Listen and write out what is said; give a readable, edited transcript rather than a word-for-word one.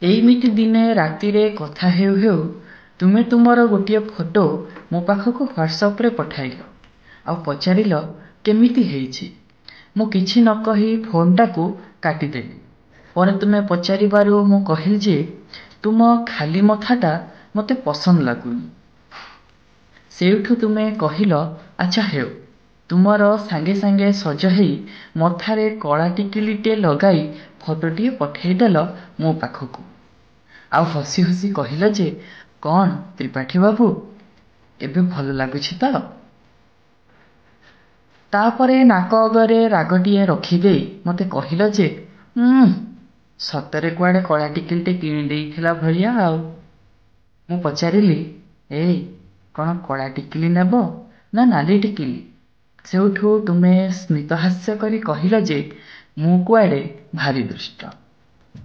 ଏଇମିତି ଦିନେ ରାତିରେ କଥା ହେଉ ହେଉ ତୁମେ ତୁମର ଗୋଟିଏ ଫଟୋ ମୋ ପାଖକୁ ହ୍ୱାଟ୍ସଆପ୍ରେ ପଠାଇଲ ଆଉ ପଚାରିଲ କେମିତି ହେଇଛି। ମୁଁ କିଛି ନ କହି ଫୋନ୍ଟାକୁ କାଟିଦେଲି। ପରେ ତୁମେ ପଚାରିବାରୁ ମୁଁ କହିଲି ଯେ ତୁମ ଖାଲି ମଥାଟା ମୋତେ ପସନ୍ଦ ଲାଗୁନି। ସେଇଠୁ ତୁମେ କହିଲ ଆଚ୍ଛା ହେଉ, ତୁମର ସାଙ୍ଗେ ସାଙ୍ଗେ ସଜ ହେଇ ମଥାରେ କଳା ଟିକିଲିଟେ ଲଗାଇ ଫଟୋଟିଏ ପଠାଇଦେଲ ମୋ ପାଖକୁ। ଆଉ ହସି ହସି କହିଲ ଯେ କ'ଣ ତ୍ରିପାଠୀ ବାବୁ, ଏବେ ଭଲ ଲାଗୁଛି ତ? ତାପରେ ନାକ ଅଗରେ ରାଗଟିଏ ରଖିଦେଇ ମୋତେ କହିଲ ଯେ ସତରେ କୁଆଡ଼େ କଳା ଟିକିଲିଟେ କିଣି ଦେଇଥିଲା ଭଳିଆ ଆଉ। ମୁଁ ପଚାରିଲି ଏଇ କ'ଣ କଳା ଟିକିଲି ନେବ ନା ନାଲି ଟିକିଲି? ସେଇଠୁ ତୁମେ ସ୍ମିତ ହାସ୍ୟ କରି କହିଲ ଯେ ମୁଁ କୁଆଡ଼େ ଭାରି ଦୁଷ୍ଟ।